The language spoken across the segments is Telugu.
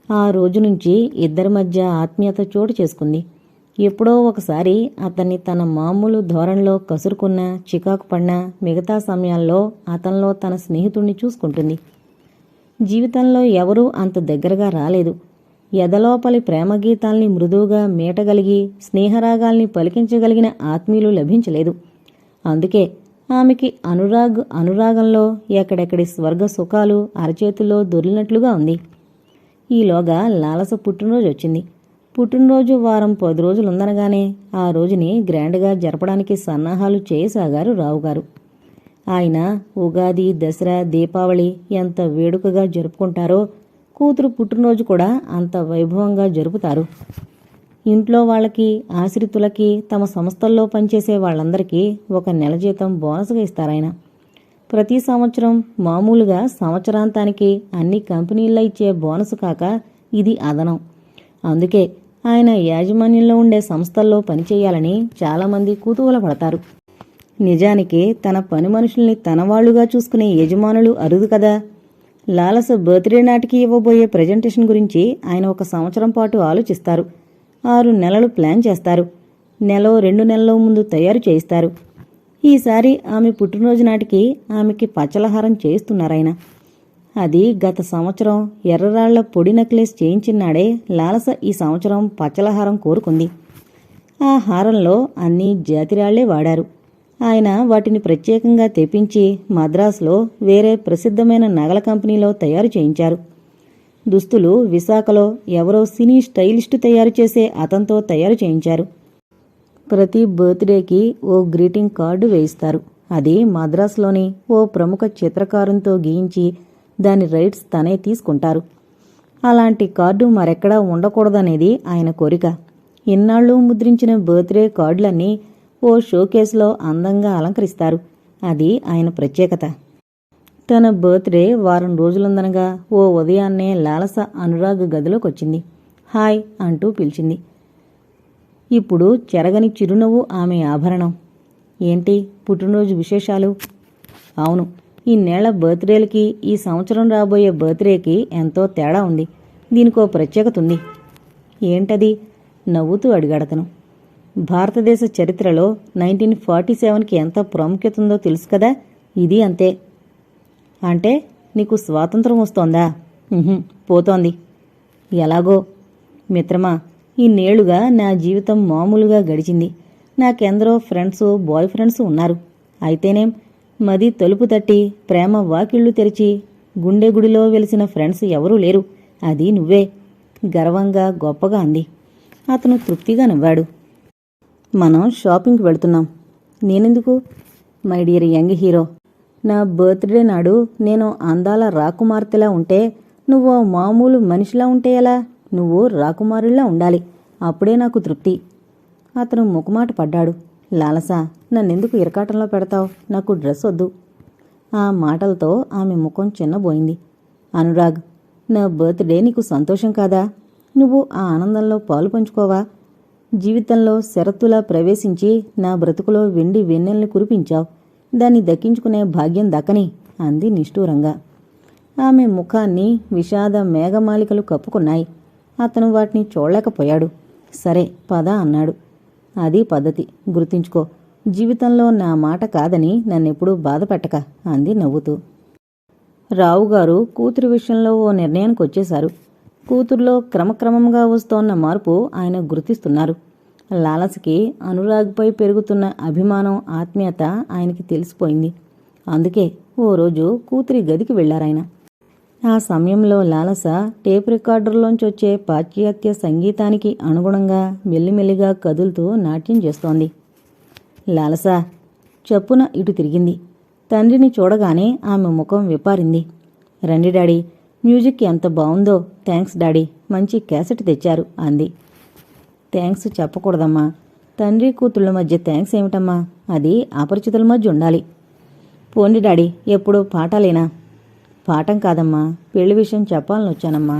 ఆ రోజు నుంచి ఇద్దరి మధ్య ఆత్మీయత చోటు చేసుకుంది. ఎప్పుడో ఒకసారి అతన్ని తన మామూలు ధోరణిలో కసురుకున్నా, చికాకు పడినా మిగతా సమయాల్లో అతనిలో తన స్నేహితుణ్ణి చూసుకుంటుంది. జీవితంలో ఎవరూ అంత దగ్గరగా రాలేదు. ఎదలోపలి ప్రేమగీతాల్ని మృదువుగా మీటగలిగి స్నేహరాగాల్ని పలికించగలిగిన ఆత్మీయులు లభించలేదు. అందుకే ఆమెకి అనురాగంలో ఎక్కడెక్కడి స్వర్గ సుఖాలు అరచేతుల్లో దొర్లినట్లుగా ఉంది. ఈలోగా లాలస పుట్టినరోజు వచ్చింది. పుట్టినరోజు వారం 10 రోజులుందనగానే ఆ రోజుని గ్రాండ్గా జరపడానికి సన్నాహాలు చేయసాగారు రావుగారు. ఆయన ఉగాది, దసరా, దీపావళి ఎంత వేడుకగా జరుపుకుంటారో కూతురు పుట్టినరోజు కూడా అంత వైభవంగా జరుపుతారు. ఇంట్లో వాళ్ళకి, ఆశ్రితులకి, తమ సంస్థల్లో పనిచేసే వాళ్ళందరికీ 1 నెల జీతం బోనస్గా ఇస్తారాయన. ప్రతి సంవత్సరం మామూలుగా సంవత్సరాంతానికి అన్ని కంపెనీల్లో ఇచ్చే బోనస్ కాక ఇది అదనం. అందుకే ఆయన యాజమాన్యంలో ఉండే సంస్థల్లో పనిచేయాలని చాలామంది కుతూహలపడతారు. నిజానికి తన పని మనుషుల్ని తనవాళ్లుగా చూసుకునే యజమానులు అరుదు కదా. లాలస బర్త్డే నాటికి ఇవ్వబోయే ప్రజెంటేషన్ గురించి ఆయన 1 సంవత్సరం పాటు ఆలోచిస్తారు. 6 నెలలు ప్లాన్ చేస్తారు. 1-2 నెలల ముందు తయారు చేయిస్తారు. ఈసారి ఆమె పుట్టినరోజు నాటికి ఆమెకి పచ్చలహారం చేయిస్తున్నారాయన. అది గత సంవత్సరం ఎర్రరాళ్ల పొడి నెక్లెస్ చేయించినాడే లాలస ఈ సంవత్సరం పచ్చలహారం కోరుకుంది. ఆ హారంలో అన్నీ జాతిరాళ్లే వాడారు. ఆయన వాటిని ప్రత్యేకంగా తెప్పించి మద్రాసులో వేరే ప్రసిద్ధమైన నగల కంపెనీలో తయారు చేయించారు. దుస్తులు విశాఖలో ఎవరో సినీ స్టైలిస్టు తయారు చేసే అతనితో తయారు చేయించారు. ప్రతి బర్త్డేకి ఓ గ్రీటింగ్ కార్డు వేయిస్తారు. అది మద్రాసులోని ఓ ప్రముఖ చిత్రకారునితో గీయించి దాని రైట్స్ తనే తీసుకుంటారు. అలాంటి కార్డు మరెక్కడా ఉండకూడదనేది ఆయన కోరిక. ఇన్నాళ్ళు ముద్రించిన బర్త్డే కార్డులన్నీ ఓ షోకేస్లో అందంగా అలంకరిస్తారు. అది ఆయన ప్రత్యేకత. తన బర్త్డే వారం రోజులుందనగా ఓ ఉదయాన్నే లాలస అనురాగ్ గదిలోకొచ్చింది. హాయ్ అంటూ పిలిచింది. ఇప్పుడు చెరగని చిరునవ్వు ఆమె ఆభరణం. ఏంటి పుట్టినరోజు విశేషాలు? అవును, ఇన్నేళ్ల బర్త్డేలకి ఈ సంవత్సరం రాబోయే బర్త్డేకి ఎంతో తేడా ఉంది. దీనికో ప్రత్యేకత ఉంది. ఏంటది? నవ్వుతూ అడిగాడతను. భారతదేశ చరిత్రలో 1947కి ఎంత ప్రాముఖ్యత ఉందో తెలుసు కదా. ఇది అంతే. అంటే నీకు స్వాతంత్రం వస్తోందా? పోతోంది. ఎలాగో మిత్రమా, ఇన్నేళ్లుగా నా జీవితం మామూలుగా గడిచింది. నాకెందరో ఫ్రెండ్స్, బాయ్ ఫ్రెండ్స్ ఉన్నారు. అయితేనేం మది తలుపు తట్టి ప్రేమ వాకిళ్లు తెరిచి గుండె గుడిలో వెలిసిన ఫ్రెండ్స్ ఎవరూ లేరు. అది నువ్వే. గర్వంగా గొప్పగా అంది. అతను తృప్తిగా నవ్వాడు. మనం షాపింగ్కి వెళుతున్నాం. నేనెందుకు? మై డియర్ యంగ్ హీరో, నా బర్త్డే నాడు నేను అందాల రాకుమార్తెలా ఉంటే నువ్వు మామూలు మనిషిలా ఉంటే ఎలా? నువ్వు రాకుమారుల్లా ఉండాలి. అప్పుడే నాకు తృప్తి. అతను ముఖమాట పడ్డాడు. లాలస, నన్నెందుకు ఇరకాటంలో పెడతావు? నాకు డ్రెస్ వద్దు. ఆ మాటలతో ఆమె ముఖం చిన్నబోయింది. అనురాగ్, నా బర్త్డే నీకు సంతోషం కాదా? నువ్వు ఆ ఆనందంలో పాలు పంచుకోవా? జీవితంలో షరతులా ప్రవేశించి నా బ్రతుకులో వెండి వెన్నెల్ని కురిపించావు. దాన్ని దక్కించుకునే భాగ్యం దక్కని అంది నిష్ఠూరంగా. ఆమె ముఖాన్ని విషాద మేఘమాలికలు కప్పుకున్నాయి. అతను వాటిని చూడలేకపోయాడు. సరే పద అన్నాడు. అది పద్ధతి, గుర్తుంచుకో. జీవితంలో నా మాట కాదని నన్నెప్పుడూ బాధపెట్టక అంది నవ్వుతూ. రావుగారు కూతురి విషయంలో ఓ నిర్ణయానికి వచ్చేశారు. కూతురులో క్రమక్రమంగా వస్తోన్న మార్పు ఆయన గుర్తిస్తున్నారు. లాలసకి అనురాగ్పై పెరుగుతున్న అభిమానం, ఆత్మీయత ఆయనకి తెలిసిపోయింది. అందుకే ఓ రోజు కూతురి గదికి వెళ్లారాయన. ఆ సమయంలో లాలస టేప్ రికార్డర్లోంచి వచ్చే పాశ్చాత్య సంగీతానికి అనుగుణంగా మెల్లిమెల్లిగా కదులుతూ నాట్యం చేస్తోంది. లాలస చప్పున ఇటు తిరిగింది. తండ్రిని చూడగానే ఆమె ముఖం విప్పారింది. రండి డాడీ, మ్యూజిక్ ఎంత బావుందో. థ్యాంక్స్ డాడీ, మంచి క్యాసెట్ తెచ్చారు అంది. థ్యాంక్స్ చెప్పకూడదమ్మా. తండ్రి కూతుళ్ళ మధ్య థ్యాంక్స్ ఏమిటమ్మా? అది అపరిచితుల మధ్య ఉండాలి. పోండి డాడీ, ఎప్పుడూ పాఠాలేనా? పాఠం కాదమ్మా, పెళ్లి విషయం చెప్పాలని వచ్చానమ్మా.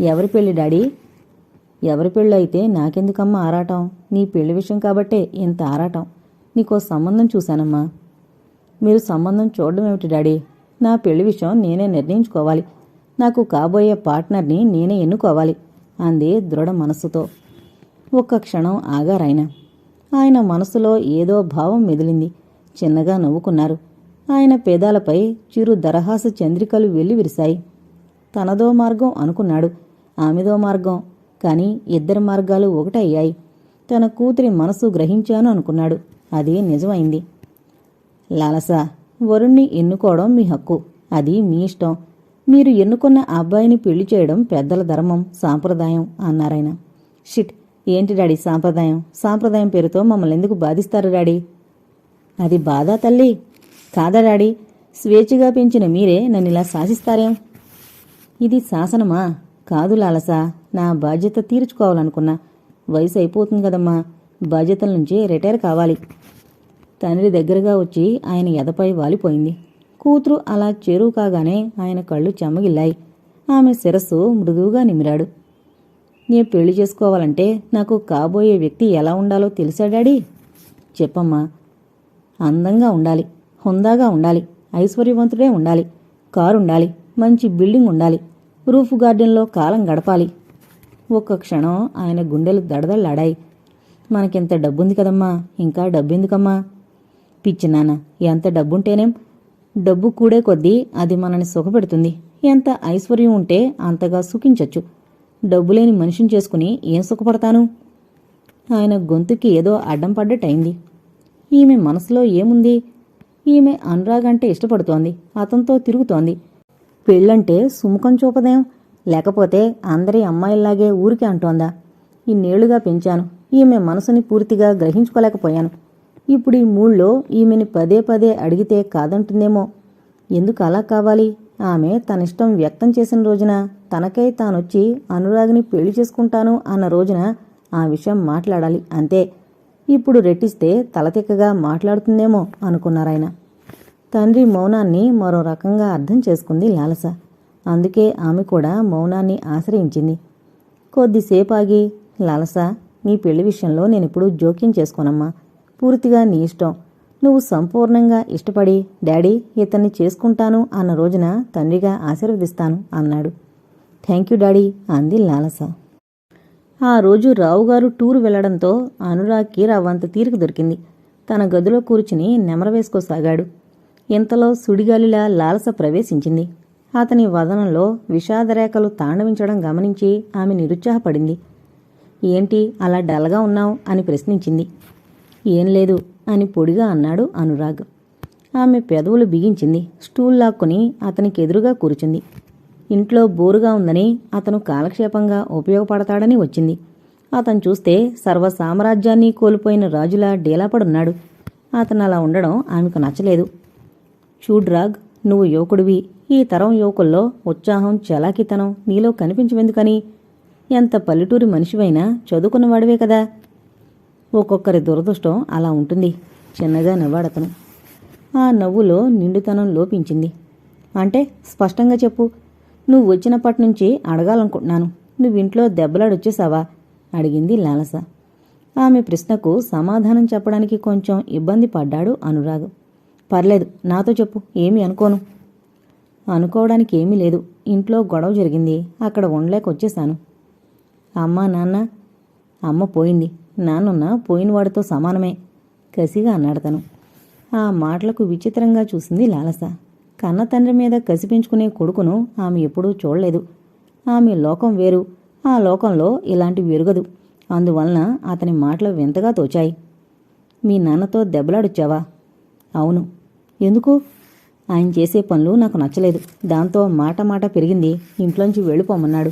ఎవరి పెళ్లి డాడీ? ఎవరి పెళ్ళి అయితే నాకెందుకమ్మా ఆరాటం? నీ పెళ్లి విషయం కాబట్టే ఇంత ఆరాటం. నీకో సంబంధం చూశానమ్మా. మీరు సంబంధం చూడడం ఏమిటి డాడీ? నా పెళ్లి విషయం నేనే నిర్ణయించుకోవాలి. నాకు కాబోయే పార్ట్నర్ని నేనే ఎన్నుకోవాలి అంది దృఢ మనస్సుతో. ఒక్క క్షణం ఆగారాయన. ఆయన మనసులో ఏదో భావం మెదిలింది. చిన్నగా నవ్వుకున్నారు. ఆయన పేదాలపై చిరు దరహాస చంద్రికలు వెల్లివిరిశాయి. తనదో మార్గం అనుకున్నాడు, ఆమెదో మార్గం. కాని ఇద్దరి మార్గాలు ఒకటయ్యాయి. తన కూతురి మనసు గ్రహించాను అనుకున్నాడు. అది నిజమైంది. లాలస, వరుణ్ణి ఎన్నుకోవడం మీ హక్కు. అది మీ ఇష్టం. మీరు ఎన్నుకున్న అబ్బాయిని పెళ్లి చేయడం పెద్దల ధర్మం, సాంప్రదాయం అన్నారాయన. షిట్, ఏంటి డాడీ సాంప్రదాయం? సాంప్రదాయం పేరుతో మమ్మల్ని ఎందుకు బాధిస్తారు డాడీ? అది బాధ తల్లి. కాదా డాడీ? స్వేచ్ఛగా పెంచిన మీరే నన్నిలా శాసిస్తారేం? ఇది శాసనమా? కాదు లాలసా, నా బాధ్యత తీర్చుకోవాలనుకున్నా. వయసు అయిపోతుంది కదమ్మా, బాధ్యతల నుంచి రిటైర్ కావాలి. తండ్రి దగ్గరగా వచ్చి ఆయన ఎదపై వాలిపోయింది. కూతురు అలా చేరువు కాగానే ఆయన కళ్ళు చెమ్మగిల్లాయి. ఆమె శిరస్సు మృదువుగా నిమిరాడు. నే పెళ్లి చేసుకోవాలంటే నాకు కాబోయే వ్యక్తి ఎలా ఉండాలో తెలుసా డాడీ? చెప్పమ్మా. అందంగా ఉండాలి, హుందాగా ఉండాలి, ఐశ్వర్యవంతుడే ఉండాలి, కారుండాలి, మంచి బిల్డింగ్ ఉండాలి, రూఫ్ గార్డెన్లో కాలం గడపాలి. ఒక్క క్షణం ఆయన గుండెలు దడదళ్లాడాయి. మనకింత డబ్బుంది కదమ్మా, ఇంకా డబ్బెందుకమ్మా? పిచ్చి నాన్న, ఎంత డబ్బుంటేనేం? డబ్బు కూడే కొద్దీ అది మనని సుఖపెడుతుంది. ఎంత ఐశ్వర్యం ఉంటే అంతగా సుఖించొచ్చు. డబ్బులేని మనిషిని చేసుకుని ఏం సుఖపడతాను? ఆయన గొంతుకి ఏదో అడ్డం పడ్డట్టయింది. ఈమె మనసులో ఏముంది? ఈమె అనురాగ్ అంటే ఇష్టపడుతోంది, అతనితో తిరుగుతోంది. పెళ్ళంటే సుముఖం చూపదేం? లేకపోతే అందరి అమ్మాయిల్లాగే ఊరికే అంటోందా? ఇన్నేళ్లుగా పెంచాను, ఈమె మనసుని పూర్తిగా గ్రహించుకోలేకపోయాను. ఇప్పుడు ఈ మూళ్ళో ఈమెని పదే పదే అడిగితే కాదంటుందేమో. ఎందుకు అలా కావాలి? ఆమె తనిష్టం వ్యక్తం చేసిన రోజున, తనకై తానొచ్చి అనురాగ్ని పెళ్లి చేసుకుంటాను అన్న రోజున ఆ విషయం మాట్లాడాలి అంతే. ఇప్పుడు రెట్టిస్తే తలతిక్కగా మాట్లాడుతుందేమో అనుకున్నారాయన. తండ్రి మౌనాన్ని మరో రకంగా అర్థం చేసుకుంది లాలస. అందుకే ఆమె కూడా మౌనాన్ని ఆశ్రయించింది. కొద్దిసేపు ఆగి, లాలస, నీ పెళ్లి విషయంలో నేనిప్పుడు జోక్యం చేసుకోనమ్మా. పూర్తిగా నీ ఇష్టం. నువ్వు సంపూర్ణంగా ఇష్టపడి డాడీ ఇతన్ని చేసుకుంటాను అన్న రోజున తండ్రిగా ఆశీర్వదిస్తాను అన్నాడు. థ్యాంక్ యూ డాడీ అంది లాలస. ఆ రోజు రావుగారు టూరు వెళ్లడంతో అనురాగ్కి రవ్వంత తీరిక దొరికింది. తన గదిలో కూర్చుని నెమరవేసుకోసాగాడు. ఇంతలో సుడిగాలిలా లాలస ప్రవేశించింది. అతని వదనంలో విషాదరేఖలు తాండవించడం గమనించి ఆమె నిరుత్సాహపడింది. ఏంటి అలా డల్గా ఉన్నావు అని ప్రశ్నించింది. ఏం లేదు అని పొడిగా అన్నాడు అనురాగ్. ఆమె పెదవులు బిగించింది. స్టూల్ లాక్కుని అతనికి ఎదురుగా కూర్చుంది. ఇంట్లో బోరుగా ఉందని, అతను కాలక్షేపంగా ఉపయోగపడతాడని వచ్చింది. అతను చూస్తే సర్వ సామ్రాజ్యాన్ని కోల్పోయిన రాజులా డేలాపడున్నాడు. అతను అలా ఉండడం ఆమెకు నచ్చలేదు. చూడ్రాగ్, నువ్వు యువకుడివి. ఈ తరం యువకుల్లో ఉత్సాహం, చలాకితనం నీలో కనిపించవెందుకని? ఎంత పల్లెటూరి మనిషివైనా చదువుకున్నవాడివే కదా. ఒక్కొక్కరి దురదృష్టం అలా ఉంటుంది. చిన్నగా నవ్వాడతను. ఆ నవ్వులో నిండుతనం లోపించింది. అంటే స్పష్టంగా చెప్పు. నువ్వు వచ్చినప్పటినుంచి అడగాలనుకుంటున్నాను. నువ్వింట్లో దెబ్బలాడొచ్చేసావా? అడిగింది లాలస. ఆమె ప్రశ్నకు సమాధానం చెప్పడానికి కొంచెం ఇబ్బంది పడ్డాడు అనురాగ్. పర్లేదు, నాతో చెప్పు, ఏమీ అనుకోను. అనుకోవడానికి ఏమీ లేదు. ఇంట్లో గొడవ జరిగింది, అక్కడ ఉండలేకొచ్చేశాను. అమ్మా నాన్న? అమ్మ పోయింది. నాన్నున్న పోయినవాడితో సమానమే కసిగా అన్నాడతను. ఆ మాటలకు విచిత్రంగా చూసింది లాలస. కన్న తండ్రి మీద కసి పెంచుకునే కొడుకును ఆమె ఎప్పుడూ చూడలేదు. ఆమె లోకం వేరు. ఆ లోకంలో ఇలాంటివి ఎరుగదు. అందువలన అతని మాటలు వింతగా తోచాయి. మీ నాన్నతో దెబ్బలాడొచ్చావా? అవును. ఎందుకు? ఆయన చేసే పనులు నాకు నచ్చలేదు. దాంతో మాట పెరిగింది. ఇంట్లోంచి వెళ్ళిపోమన్నాడు.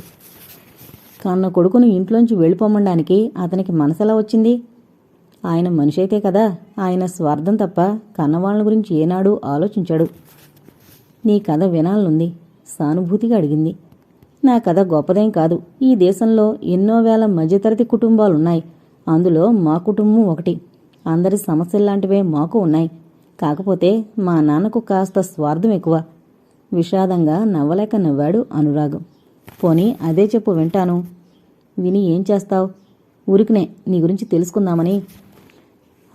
కన్న కొడుకును ఇంట్లోంచి వెళ్ళిపోమనడానికి అతనికి మనసెలా వచ్చింది? ఆయన మనిషి అయితే కదా. ఆయన స్వార్థం తప్ప కన్నవాళ్ళ గురించి ఏనాడూ ఆలోచించాడు. నీ కథ వినాలనుంది సానుభూతిగా అడిగింది. నా కథ గొప్పదేం కాదు. ఈ దేశంలో ఎన్నో వేల మధ్యతరగతి కుటుంబాలున్నాయి. అందులో మా కుటుంబం ఒకటి. అందరి సమస్యల్లాంటివే మాకు ఉన్నాయి. కాకపోతే మా నాన్నకు కాస్త స్వార్థం ఎక్కువ. విషాదంగా నవ్వలేక నవ్వాడు అనురాగ్. పోనీ అదే చెప్పు, వింటాను. విని ఏం చేస్తావు? ఊరికినే నీ గురించి తెలుసుకుందామని.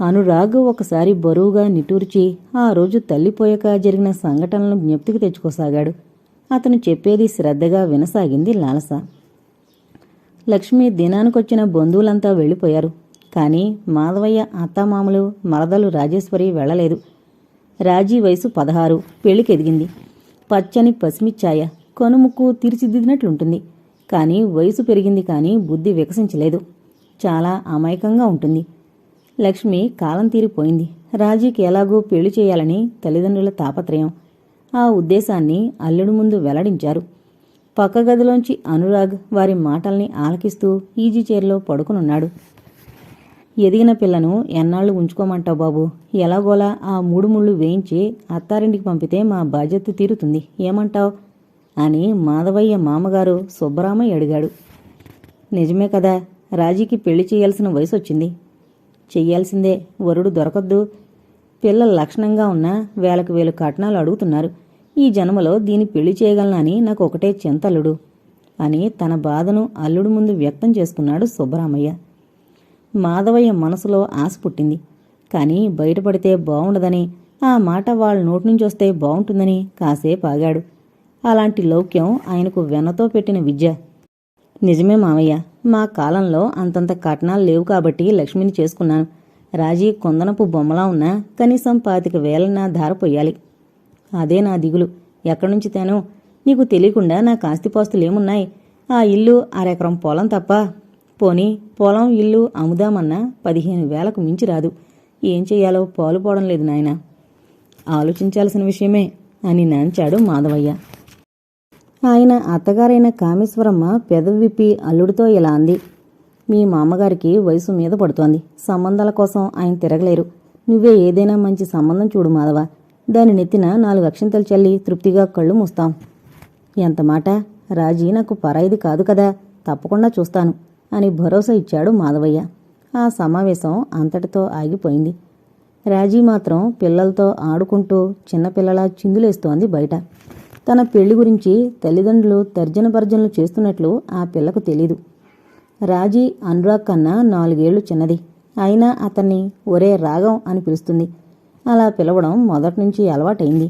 అనురాగ్ ఒకసారి బరువుగా నిట్టూర్చి ఆ రోజు తల్లిపోయాక జరిగిన సంఘటనలను జ్ఞప్తికి తెచ్చుకోసాగాడు. అతను చెప్పేది శ్రద్ధగా వినసాగింది లాలస. లక్ష్మి దినానికొచ్చిన బంధువులంతా వెళ్ళిపోయారు. కానీ మాధవయ్య అత్తామామలు, మరదలు రాజేశ్వరి వెళ్ళలేదు. రాజీ వయసు 16, పెళ్లికెదిగింది. పచ్చని పసిమిచ్చాయ, కనుముక్కు తీర్చిదిద్దినట్లుంటుంది. కానీ వయసు పెరిగింది కానీ బుద్ధి వికసించలేదు. చాలా అమాయకంగా ఉంటుంది. లక్ష్మి కాలం తీరిపోయింది. రాజీకి ఎలాగూ పెళ్లి చేయాలని తల్లిదండ్రుల తాపత్రయం. ఆ ఉద్దేశాన్ని అల్లుడు ముందు వెల్లడించారు. పక్క గదిలోంచి అనురాగ్ వారి మాటల్ని ఆలకిస్తూ ఈజీ చైర్లో పడుకునున్నాడు. ఎదిగిన పిల్లను ఎన్నాళ్ళు ఉంచుకోమంటావు బాబు? ఎలాగోలా ఆ 3 ముళ్ళు వేయించి అత్తారింటికి పంపితే మా బాధ్యత తీరుతుంది, ఏమంటావ్ అని మాధవయ్య మామగారు సుబ్బరామయ్య అడిగాడు. నిజమే కదా, రాజీకి పెళ్లి చేయాల్సిన వయసు వచ్చింది. చెయ్యాల్సిందే, వరుడు దొరకద్దు. పిల్లలు లక్షణంగా ఉన్నా వేలకు వేలు కట్నాలు అడుగుతున్నారు. ఈ జన్మలో దీని పెళ్లి చేయగలనా అని నాకు ఒకటే చింతల్లుడు అని తన బాధను అల్లుడు ముందు వ్యక్తం చేసుకున్నాడు సుబ్బరామయ్య. మాధవయ్య మనసులో ఆశ పుట్టింది. కానీ బయటపడితే బావుండదని, ఆ మాట వాళ్ళ నోటి నుంచి వస్తే బావుంటుందని కాసేపు ఆగాడు. అలాంటి లౌక్యం ఆయనకు వెన్నతో పెట్టిన విద్య. నిజమే మావయ్య, మా కాలంలో అంతంత కట్నాలు లేవు కాబట్టి లక్ష్మిని చేసుకున్నాను. రాజీ కొందనపు బొమ్మలా ఉన్నా కనీసం 25,000 ధారపోయాలి. అదే నా దిగులు. ఎక్కడ్నుంచి తేను? నీకు తెలియకుండా నా ఆస్తిపాస్తులేమున్నాయి? ఆ ఇల్లు, అరెకరం పొలం తప్ప. పోనీ పొలం ఇల్లు అమ్ముదామన్నా 15,000కు మించి రాదు. ఏం చెయ్యాలో పాలుపోవడం లేదు నాయన. ఆలోచించాల్సిన విషయమే అని నాంచాడు మాధవయ్య. ఆయన అత్తగారైన కామేశ్వరమ్మ పెదవి విప్పి అల్లుడితో ఇలా అంది. మీ మామగారికి వయసు మీద పడుతోంది. సంబంధాల కోసం ఆయన తిరగలేరు. నువ్వే ఏదైనా మంచి సంబంధం చూడు మాధవ. దాని నెత్తిన 4 అక్షింతలు చల్లి తృప్తిగా కళ్ళు మూస్తాం. ఎంత మాట! రాజీ నాకు పరాయిది కాదు కదా, తప్పకుండా చూస్తాను అని భరోసా ఇచ్చాడు మాధవయ్య. ఆ సమావేశం అంతటితో ఆగిపోయింది. రాజీ మాత్రం పిల్లలతో ఆడుకుంటూ చిన్నపిల్లలా చిందులేస్తోంది బయట. తన పెళ్లి గురించి తల్లిదండ్రులు తర్జన భర్జనలు చేస్తున్నట్లు ఆ పిల్లకు తెలీదు. రాజీ అనురాగ్ కన్నా 4 ఏళ్లు చిన్నది. అయినా అతన్ని ఒరే రాగం అని పిలుస్తుంది. అలా పిలవడం మొదట్నుంచి అలవాటైంది.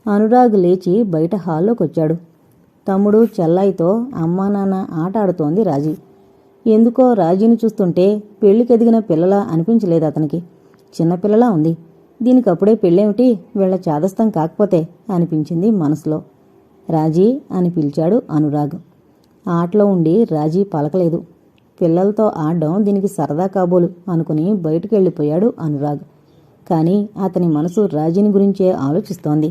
అనురాగ్ లేచి బయట హాల్లోకొచ్చాడు. తమ్ముడు చెల్లాయితో అమ్మా నాన్న ఆట ఆడుతోంది రాజీ. ఎందుకో రాజీని చూస్తుంటే పెళ్లికెదిగిన పిల్లలా అనిపించలేదు అతనికి. చిన్నపిల్లలా ఉంది. దీనికప్పుడే పెళ్ళేమిటి, వీళ్ల చాదస్తం కాకపోతే అనిపించింది మనసులో. రాజీ అని పిలిచాడు అనురాగ్. ఆటలో ఉండి రాజీ పలకలేదు. పిల్లలతో ఆడడం దీనికి సరదా కాబోలు అనుకుని బయటికెళ్ళిపోయాడు అనురాగ్. కానీ అతని మనసు రాజీని గురించే ఆలోచిస్తోంది.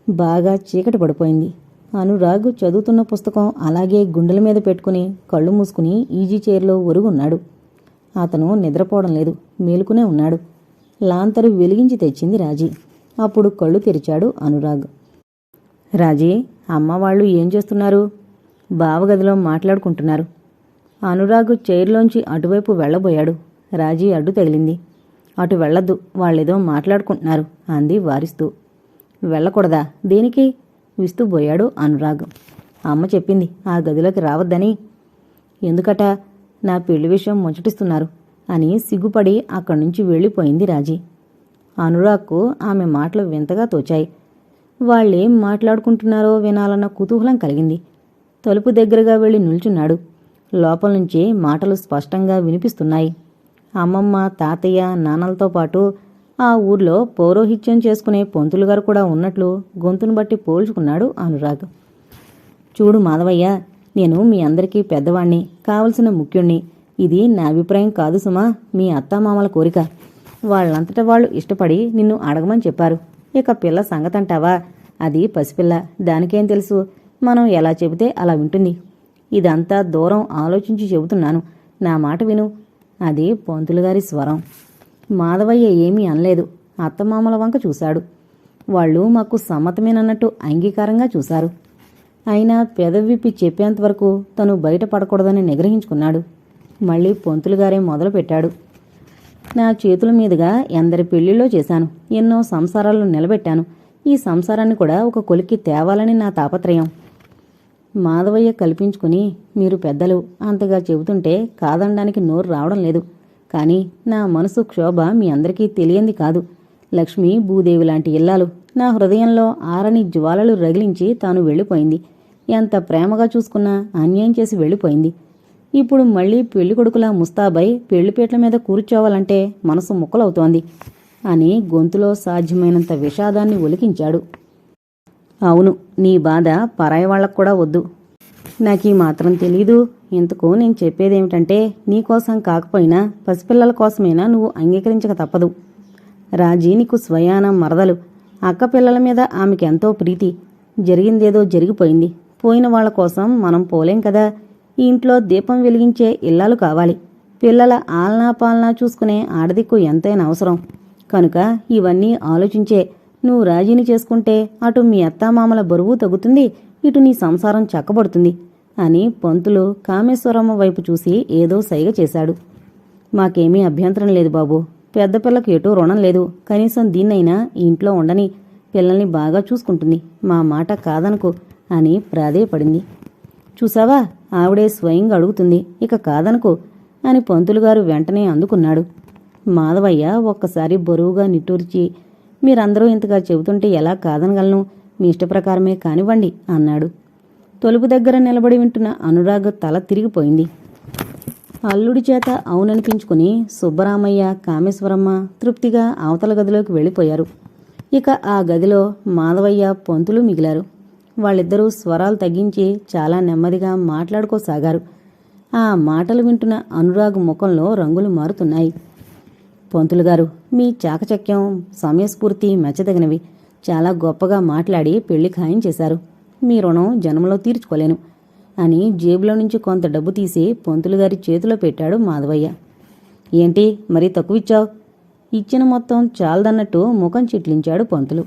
బాగా చీకటి పడిపోయింది. అనురాగ్ చదువుతున్న పుస్తకం అలాగే గుండెల మీద పెట్టుకుని కళ్ళు మూసుకుని ఈజీ చైర్లో ఒరుగున్నాడు. అతను నిద్రపోవడం లేదు, మేలుకునే ఉన్నాడు. లాంతరు వెలిగించి తెచ్చింది రాజీ. అప్పుడు కళ్ళు తెరిచాడు అనురాగ్. రాజీ, అమ్మవాళ్లు ఏం చేస్తున్నారు? బావగదిలో మాట్లాడుకుంటున్నారు. అనురాగ్ చైర్లోంచి అటువైపు వెళ్లబోయాడు. రాజీ అడ్డు తగిలింది. అటు వెళ్లొద్దు, వాళ్ళేదో మాట్లాడుకుంటున్నారు అంది వారిస్తూ. వెళ్ళకూడదా? దేనికి? విస్తుబోయాడు అనురాగ్. అమ్మ చెప్పింది ఆ గదిలోకి రావద్దని. ఎందుకట? నా పెళ్లి విషయం ముచ్చటిస్తున్నారు అని సిగ్గుపడి అక్కడ్నుంచి వెళ్ళిపోయింది రాజీ. అనురాగ్కు ఆమె మాటలు వింతగా తోచాయి. వాళ్ళేం మాట్లాడుకుంటున్నారో వినాలన్న కుతూహలం కలిగింది. తలుపు దగ్గరగా వెళ్లి నిల్చున్నాడు. లోపల నుంచి మాటలు స్పష్టంగా వినిపిస్తున్నాయి. అమ్మమ్మ, తాతయ్య, నాన్నలతో పాటు ఆ ఊర్లో పౌరోహిత్యం చేసుకునే పంతులుగారు కూడా ఉన్నట్లు గొంతును బట్టి పోల్చుకున్నాడు అనురాగ్. చూడు మాధవయ్య, నేను మీ అందరికీ పెద్దవాణ్ణి, కావలసిన ముఖ్యుణ్ణి. ఇది నా అభిప్రాయం కాదు సుమా, మీ అత్తామామల కోరిక. వాళ్ళంతట వాళ్ళు ఇష్టపడి నిన్ను అడగమని చెప్పారు. ఇక పిల్ల సంగతంటావా? అది పసిపిల్ల, దానికేం తెలుసు? మనం ఎలా చెబితే అలా వింటుంది. ఇదంతా దూరం ఆలోచించి చెబుతున్నాను, నా మాట విను. అది పంతులుగారి స్వరం. మాధవయ్య ఏమీ అనలేదు. అత్తమామల వంక చూశాడు. వాళ్ళు మాకు సమ్మతమేనన్నట్టు అంగీకారంగా చూశారు. అయినా పెదవిప్పి చెప్పేంతవరకు తను బయటపడకూడదని నిగ్రహించుకున్నాడు. మళ్ళీ పంతులుగారే మొదలుపెట్టాడు. నా చేతుల మీదుగా ఎందరి పెళ్లిళ్ళో చేశాను, ఎన్నో సంసారాలను నిలబెట్టాను. ఈ సంసారాన్ని కూడా ఒక కొలిక్కి తేవాలని నా తాపత్రయం. మాధవయ్య కల్పించుకుని, మీరు పెద్దలు అంతగా చెబుతుంటే కాదనడానికి నోరు రావడం లేదు. కానీ నా మనసు క్షోభ మీ అందరికీ తెలియంది కాదు. లక్ష్మి, భూదేవి లాంటి ఇల్లాలు నా హృదయంలో ఆరని జ్వాలలు రగిలించి తాను వెళ్ళిపోయింది. ఎంత ప్రేమగా చూసుకున్నా అన్యాయం చేసి వెళ్ళిపోయింది. ఇప్పుడు మళ్లీ పెళ్లికొడుకులా ముస్తాబై పెళ్లిపీటల మీద కూర్చోవాలంటే మనసు ముక్కలవుతోంది అని గొంతులో సాధ్యమైనంత విషాదాన్ని ఒలికించాడు. అవును, నీ బాధ పరాయి వాళ్లకు కూడా వద్దు. నాకీ మాత్రం తెలీదు. ఇంతకు నేను చెప్పేదేమిటంటే, నీకోసం కాకపోయినా పసిపిల్లల కోసమైనా నువ్వు అంగీకరించక తప్పదు. రాజీ నీకు స్వయాన మరదలు. అక్క పిల్లల మీద ఆమెకెంతో ప్రీతి. జరిగిందేదో జరిగిపోయింది. పోయిన వాళ్ల కోసం మనం పోలేం కదా. ఈ ఇంట్లో దీపం వెలిగించే ఇల్లాలు కావాలి. పిల్లల ఆలనా పాలనా చూసుకునే ఆడదిక్కు ఎంతైనా అవసరం. కనుక ఇవన్నీ ఆలోచించే నువ్వు రాజీని చేసుకుంటే అటు మీ అత్తామామల బరువు తగ్గుతుంది, ఇటు నీ సంసారం చక్కబడుతుంది అని పంతులు కామేశ్వరమ్మ వైపు చూసి ఏదో సైగ చేశాడు. మాకేమీ అభ్యంతరం లేదు బాబు. పెద్ద పిల్లకు ఎటూ రుణం లేదు. కనీసం దీన్నైనా ఈ ఇంట్లో ఉండని. పిల్లల్ని బాగా చూసుకుంటుంది. మా మాట కాదనుకో అని ప్రాధేయపడింది. చూసావా, ఆవిడే స్వయంగా అడుగుతుంది, ఇక కాదనుకో అని పంతులుగారు వెంటనే అందుకున్నాడు. మాధవయ్య ఒక్కసారి బరువుగా నిట్టూర్చి, మీరందరూ ఇంతగా చెబుతుంటే ఎలా కాదనగలను? మీ ఇష్టప్రకారమే కానివ్వండి అన్నాడు. తలుపు దగ్గర నిలబడి వింటున్న అనురాగ్ తల తిరిగిపోయింది. అల్లుడి చేత అవుననిపించుకుని సుబ్బరామయ్య, కామేశ్వరమ్మ తృప్తిగా అవతల గదిలోకి వెళ్ళిపోయారు. ఇక ఆ గదిలో మాధవయ్య, పంతులు మిగిలారు. వాళ్ళిద్దరూ స్వరాలు తగ్గించి చాలా నెమ్మదిగా మాట్లాడుకోసాగారు. ఆ మాటలు వింటున్న అనురాగ్ ముఖంలో రంగులు మారుతున్నాయి. పంతులుగారు, మీ చాకచక్యం, సమయస్ఫూర్తి మెచ్చదగినవి. చాలా గొప్పగా మాట్లాడి పెళ్లి ఖాయం చేశారు. మీ రుణం జన్మలో తీర్చుకోలేను అని జేబులో నుంచి కొంత డబ్బు తీసి పంతులుగారి చేతిలో పెట్టాడు మాధవయ్య. ఏంటి మరీ తక్కువిచ్చావు? ఇచ్చిన మొత్తం చాలదన్నట్టు ముఖం చిట్లించాడు పంతులు.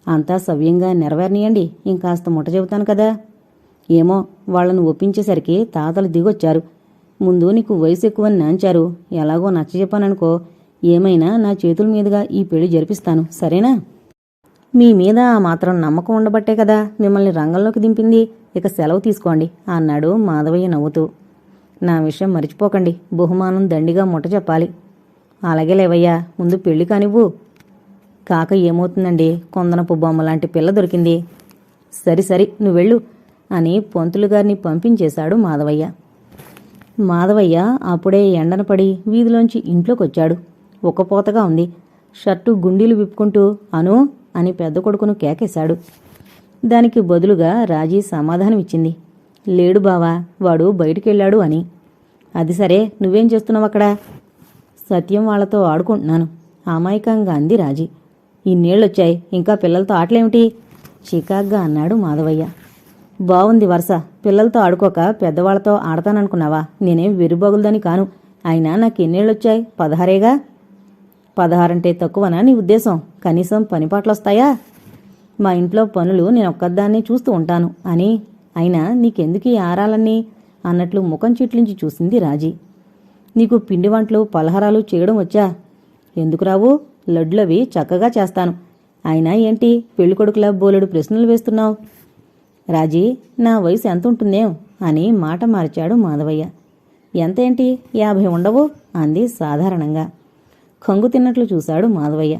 అంతా సవ్యంగా నెరవేరనీయండి, ఇంకాస్త ముట్ట చెబుతాను కదా. ఏమో, వాళ్లను ఒప్పించేసరికి తాతలు దిగొచ్చారు. ముందు నీకు వయసు ఎక్కువని నాంచారు. ఎలాగో నచ్చజెప్పాననుకో, ఏమైనా నా చేతుల మీదుగా ఈ పెళ్లి జరిపిస్తాను, సరేనా? మీ మీద ఆ మాత్రం నమ్మకం ఉండబట్టే కదా మిమ్మల్ని రంగంలోకి దింపింది. ఇక సెలవు తీసుకోండి అన్నాడు మాధవయ్య నవ్వుతూ. నా విషయం మరిచిపోకండి. బహుమానం దండిగా ముట్ట చెప్పాలి. అలాగే లేవయ్యా, ముందు పెళ్లి కానివ్వు. కాక ఏమవుతుందండి, కొందనపు బొమ్మలాంటి పిల్ల దొరికింది. సరి నువ్వెళ్ళు అని పంతులుగారిని పంపించేశాడు మాధవయ్య. మాధవయ్య అప్పుడే ఎండన పడి వీధిలోంచి ఇంట్లోకొచ్చాడు. ఉక్కపోతగా ఉంది. షర్టు గుండీలు విప్పుకుంటూ అను అని పెద్ద కొడుకును కేకేశాడు. దానికి బదులుగా రాజీ సమాధానమిచ్చింది. లేడు బావా, వాడు బయటికెళ్ళాడు అని. అది సరే, నువ్వేం చేస్తున్నావు అక్కడ? సత్యం వాళ్లతో ఆడుకుంటున్నాను అమాయకంగా అంది రాజీ. ఇన్నేళ్ళొచ్చాయి, ఇంకా పిల్లలతో ఆటలేమిటి? చికాగ్గా అన్నాడు మాధవయ్య. బావుంది వరుస. పిల్లలతో ఆడుకోక పెద్దవాళ్లతో ఆడతాననుకున్నావా? నేనేం వెరుబగులదని కాను. అయినా నాకెన్నేళ్ళొచ్చాయి? 16ఏగా. 16 అంటే తక్కువనా నీ ఉద్దేశం? కనీసం పనిపాట్లొస్తాయా? మా ఇంట్లో పనులు నేనొక్కదాన్ని చూస్తూ ఉంటాను అని. అయినా నీకెందుకీ ఆరాలన్నీ అన్నట్లు ముఖం చిట్లించి చూసింది రాజీ. నీకు పిండి వంటలు పలహారాలు చేయడం వచ్చా? ఎందుకు రావు? లడ్లవి చక్కగా చేస్తాను. అయినా ఏంటి పెళ్ళికొడుకులా బోలెడు ప్రశ్నలు వేస్తున్నావు? రాజీ, నా వయసు ఎంతుంటుందేం అని మాట మార్చాడు మాధవయ్య. ఎంతేంటి, 50 ఉండవు అంది సాధారణంగా. కంగు తిన్నట్లు చూశాడు మాధవయ్య.